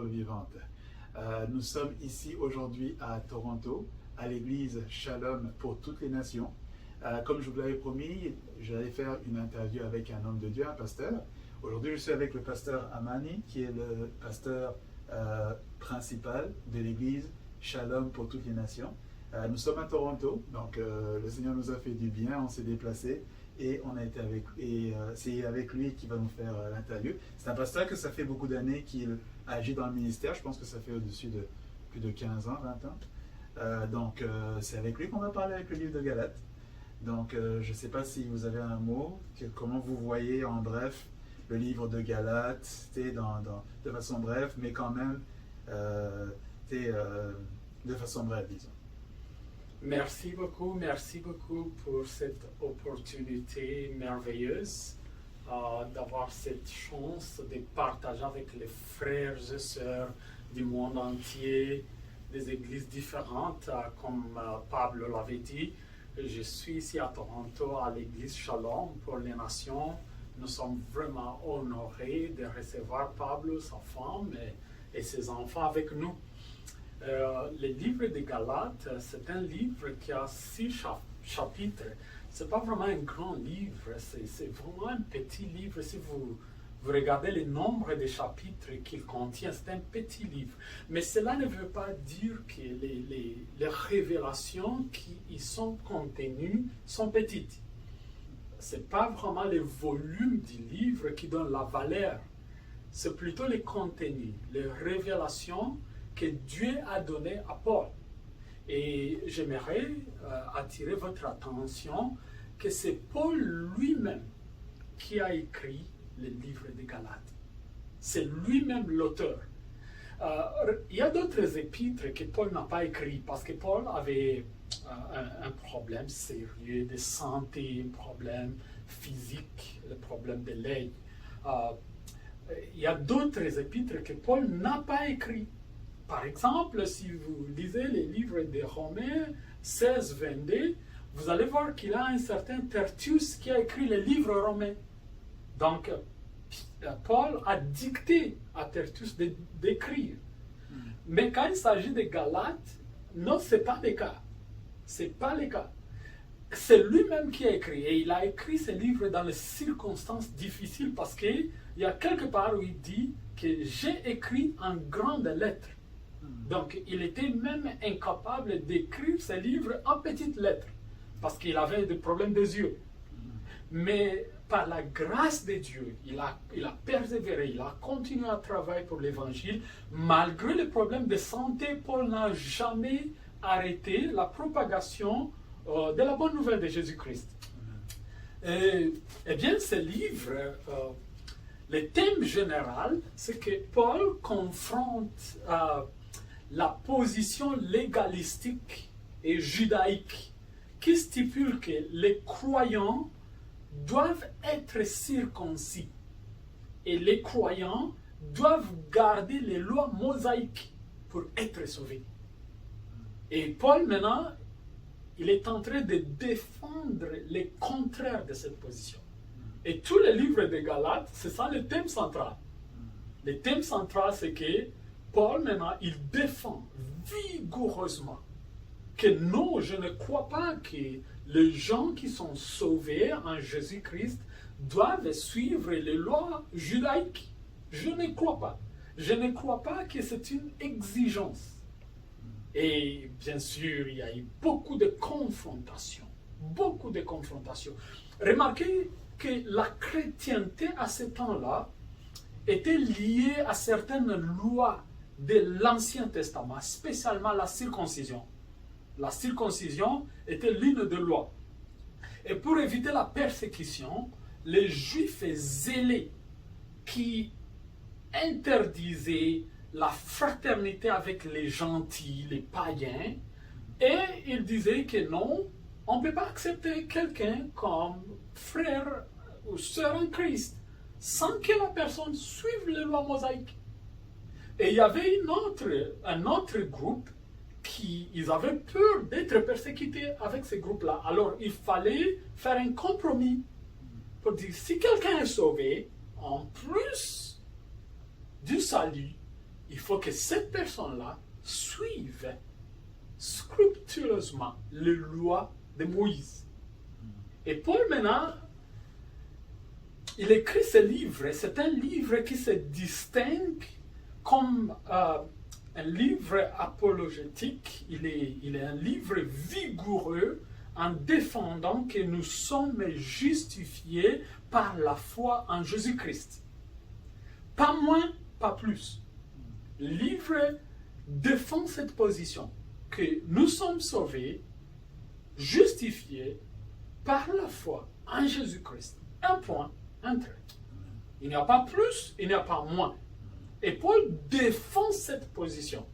Vivante. Nous sommes ici aujourd'hui à Toronto, à l'église Shalom pour toutes les nations. Comme je vous l'avais promis, j'allais faire une interview avec un homme de Dieu, un pasteur. Aujourd'hui, je suis avec le pasteur Amani, qui est le pasteur principal de l'église Shalom pour toutes les nations. Nous sommes à Toronto, donc le Seigneur nous a fait du bien, on s'est déplacé et on a été c'est avec lui qui va nous faire l'interview. C'est un pasteur que ça fait beaucoup d'années qu'il agit dans le ministère, je pense que ça fait au-dessus de plus de 15 ans, 20 ans. Donc c'est avec lui qu'on va parler avec le livre de Galates. Donc je ne sais pas si vous avez un mot, comment vous voyez en bref le livre de Galates, de façon brève, mais quand même de façon brève, disons. Merci beaucoup pour cette opportunité merveilleuse d'avoir cette chance de partager avec les frères et sœurs du monde entier, des églises différentes, comme Pablo l'avait dit. Je suis ici à Toronto à l'église Shalom pour les nations. Nous sommes vraiment honorés de recevoir Pablo, sa femme et ses enfants avec nous. Le livre de Galates, c'est un livre qui a 6 chapitres. Ce n'est pas vraiment un grand livre, c'est vraiment un petit livre. Si vous regardez le nombre de chapitres qu'il contient, c'est un petit livre. Mais cela ne veut pas dire que les révélations qui y sont contenues sont petites. Ce n'est pas vraiment le volume du livre qui donne la valeur. C'est plutôt le contenu, les révélations que Dieu a donné à Paul. Et j'aimerais attirer votre attention que c'est Paul lui-même qui a écrit le livre de Galates. C'est lui-même l'auteur. Il y a d'autres épîtres que Paul n'a pas écrit parce que Paul avait un problème sérieux de santé, un problème physique, le problème de l'œil. Il y a d'autres épîtres que Paul n'a pas écrit. Par exemple, si vous lisez les livres de Romains 16, 22, vous allez voir qu'il y a un certain Tertius qui a écrit les livres romains. Donc, Paul a dicté à Tertius d'écrire. Mais quand il s'agit de Galates, non, ce n'est pas le cas. Ce n'est pas le cas. C'est lui-même qui a écrit. Et il a écrit ce livre dans les circonstances difficiles parce qu'il y a quelque part où il dit que j'ai écrit en grandes lettres. Donc, il était même incapable d'écrire ses livres en petites lettres parce qu'il avait des problèmes des yeux. Mais par la grâce de Dieu, il a persévéré, il a continué à travailler pour l'Évangile. Malgré les problèmes de santé, Paul n'a jamais arrêté la propagation de la bonne nouvelle de Jésus-Christ. Eh bien, ce livre, le thème général, c'est que Paul confronte la position légalistique et judaïque qui stipule que les croyants doivent être circoncis et les croyants doivent garder les lois mosaïques pour être sauvés. Et Paul, maintenant, il est en train de défendre les contraires de cette position. Et tous les livres de Galates, c'est ça le thème central. Le thème central, c'est que Paul, maintenant, il défend vigoureusement que non, je ne crois pas que les gens qui sont sauvés en Jésus-Christ doivent suivre les lois judaïques. Je ne crois pas. Je ne crois pas que c'est une exigence. Et bien sûr, il y a eu beaucoup de confrontations. Beaucoup de confrontations. Remarquez que la chrétienté à ce temps-là était liée à certaines lois de l'Ancien Testament, spécialement la circoncision. La circoncision était l'une des lois. Et pour éviter la persécution, les Juifs zélés qui interdisaient la fraternité avec les gentils, les païens, et ils disaient que non, on ne peut pas accepter quelqu'un comme frère ou sœur en Christ sans que la personne suive les lois mosaïques. Et il y avait un autre groupe qui ils avaient peur d'être persécutés avec ce groupe-là. Alors il fallait faire un compromis pour dire si quelqu'un est sauvé, en plus du salut, il faut que cette personne-là suive scrupuleusement les lois de Moïse. Et Paul, maintenant, il écrit ce livre, et c'est un livre qui se distingue comme un livre apologétique. Il est un livre vigoureux en défendant que nous sommes justifiés par la foi en Jésus-Christ. Pas moins, pas plus. Le livre défend cette position, que nous sommes sauvés, justifiés par la foi en Jésus-Christ. Un point, un trait. Il n'y a pas plus, il n'y a pas moins. Et Paul défend cette position.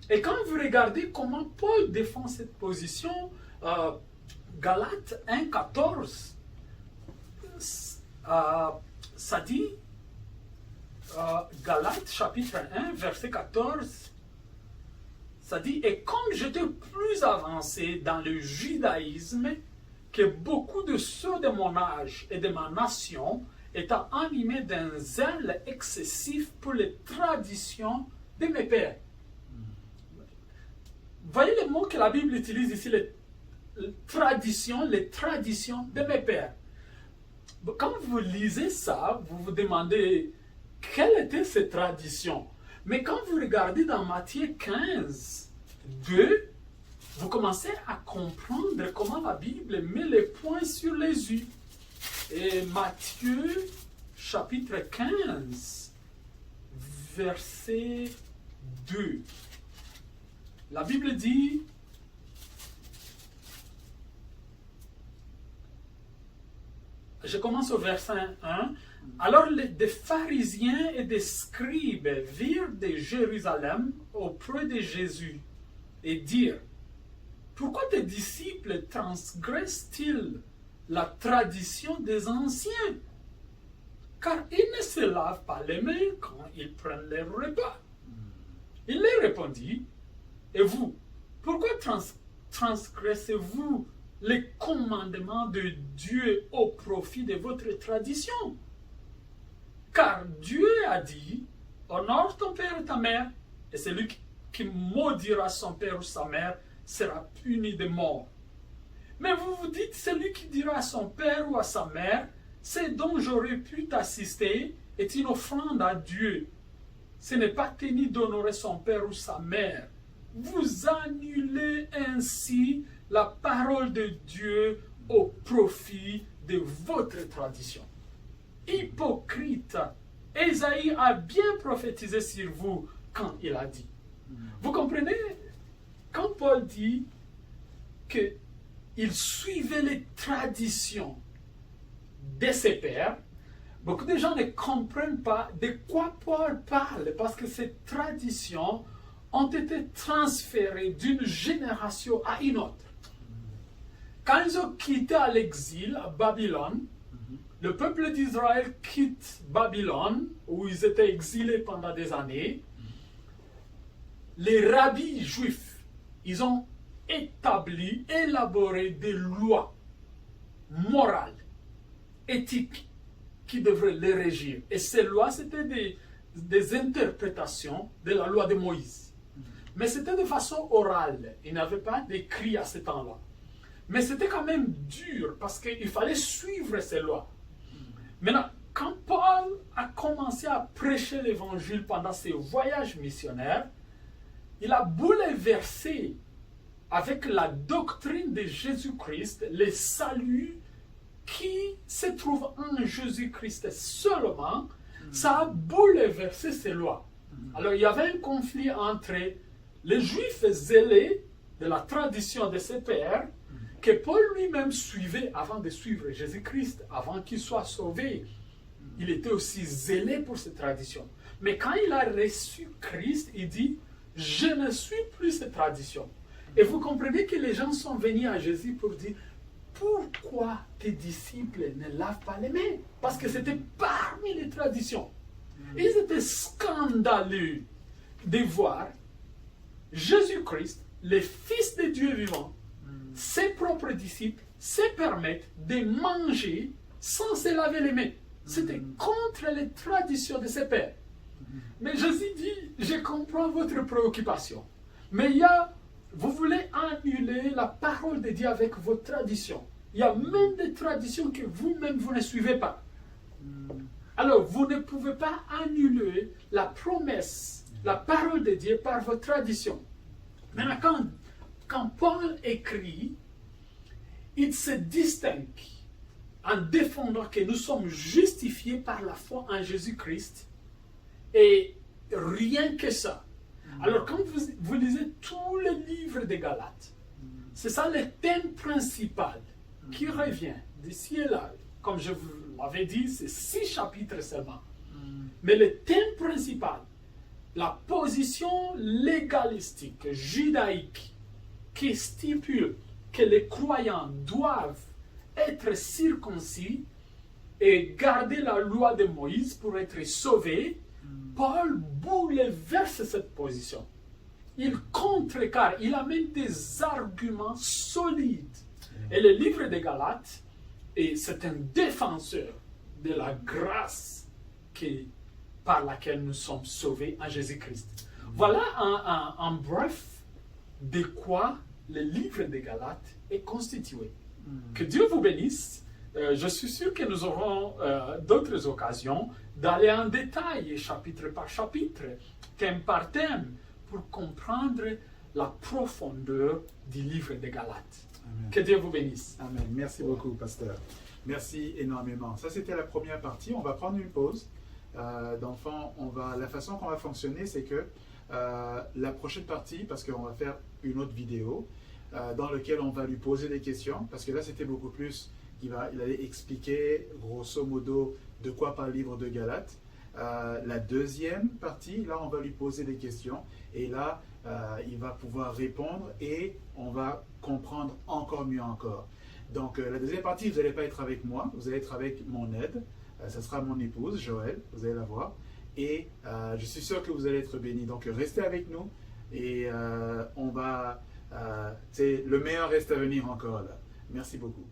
Et quand vous regardez comment Paul défend cette position, Galates 1,14, ça dit, Galates chapitre 1, verset 14, ça dit, et comme j'étais plus avancé dans le judaïsme que beaucoup de ceux de mon âge et de ma nation, étant animés d'un zèle excessif pour les traditions de mes pères. Voyez les mots que la Bible utilise ici, les traditions de mes pères. Quand vous lisez ça, vous vous demandez quelles étaient ces traditions. Mais quand vous regardez dans Matthieu 15, 2, vous commencez à comprendre comment la Bible met les points sur les i. Et Matthieu chapitre 15, verset 2. La Bible dit, je commence au verset 1. Alors des pharisiens et des scribes virent de Jérusalem auprès de Jésus et dirent, pourquoi tes disciples transgressent-ils la tradition des anciens? Car ils ne se lavent pas les mains quand ils prennent leur repas. Il leur répondit, et vous, pourquoi transgressez-vous les commandements de Dieu au profit de votre tradition? Car Dieu a dit, honore ton père et ta mère, et celui qui maudira son père ou sa mère sera puni de mort. Mais vous vous dites, celui qui dira à son père ou à sa mère, ce dont j'aurais pu t'assister est une offrande à Dieu. Ce n'est pas tenu d'honorer son père ou sa mère. Vous annulez ainsi la parole de Dieu au profit de votre tradition. Hypocrite, Ésaïe a bien prophétisé sur vous quand il a dit. Vous comprenez? Quand Paul dit qu'il suivait les traditions de ses pères, beaucoup de gens ne comprennent pas de quoi Paul parle, parce que ces traditions ont été transférées d'une génération à une autre. Quand ils ont quitté à l'exil à Babylone, le peuple d'Israël quitte Babylone, où ils étaient exilés pendant des années. Les rabbis juifs, ils ont élaboré des lois morales, éthiques, qui devraient les régir. Et ces lois, c'était des interprétations de la loi de Moïse. Mais c'était de façon orale. Il n'y avait pas d'écrit à ce temps-là. Mais c'était quand même dur, parce qu'il fallait suivre ces lois. Maintenant, quand Paul a commencé à prêcher l'évangile pendant ses voyages missionnaires, il a bouleversé avec la doctrine de Jésus-Christ le salut qui se trouve en Jésus-Christ seulement. Ça a bouleversé ces lois. Alors il y avait un conflit entre les Juifs zélés de la tradition de ses pères, que Paul lui-même suivait avant de suivre Jésus-Christ, avant qu'il soit sauvé. Il était aussi zélé pour cette tradition. Mais quand il a reçu Christ, il dit, je ne suis plus cette tradition. Et vous comprenez que les gens sont venus à Jésus pour dire, pourquoi tes disciples ne lavent pas les mains? Parce que c'était parmi les traditions. Ils étaient scandaleux de voir Jésus-Christ, le Fils de Dieu vivant, ses propres disciples se permettent de manger sans se laver les mains. C'était contre les traditions de ses pères. Mais Jésus dit, je comprends votre préoccupation. Mais vous voulez annuler la parole de Dieu avec vos traditions. Il y a même des traditions que vous-même, vous ne suivez pas. Alors, vous ne pouvez pas annuler la promesse, la parole de Dieu par vos traditions. Maintenant, quand Paul écrit, il se distingue en défendant que nous sommes justifiés par la foi en Jésus-Christ et rien que ça. Alors, quand vous lisez tous les livres des Galates, c'est ça le thème principal qui revient d'ici et là. Comme je vous l'avais dit, c'est 6 chapitres seulement. Mais le thème principal, la position légalistique, judaïque, qui stipule que les croyants doivent être circoncis et garder la loi de Moïse pour être sauvés, Paul bouleverse cette position. Il contrecarre, il amène des arguments solides. Et le livre des Galates, c'est un défenseur de la grâce par laquelle nous sommes sauvés en Jésus-Christ. Voilà en bref de quoi le livre des Galates est constitué. Que Dieu vous bénisse. Je suis sûr que nous aurons d'autres occasions d'aller en détail, chapitre par chapitre, thème par thème, pour comprendre la profondeur du livre des Galates. Amen. Que Dieu vous bénisse. Amen. Merci beaucoup, pasteur. Merci énormément. Ça, c'était la première partie. On va prendre une pause. La façon qu'on va fonctionner, c'est que la prochaine partie, parce qu'on va faire une autre vidéo, dans laquelle on va lui poser des questions, parce que là, c'était beaucoup plus, il allait expliquer, grosso modo, de quoi parle le livre de Galates. La deuxième partie, là, on va lui poser des questions, et là, il va pouvoir répondre, et on va comprendre encore mieux encore. Donc, la deuxième partie, vous n'allez pas être avec moi, vous allez être avec mon aide. Ça sera mon épouse, Joël, vous allez la voir. Et je suis sûr que vous allez être bénis. Donc, restez avec nous. Et le meilleur reste à venir encore là. Merci beaucoup.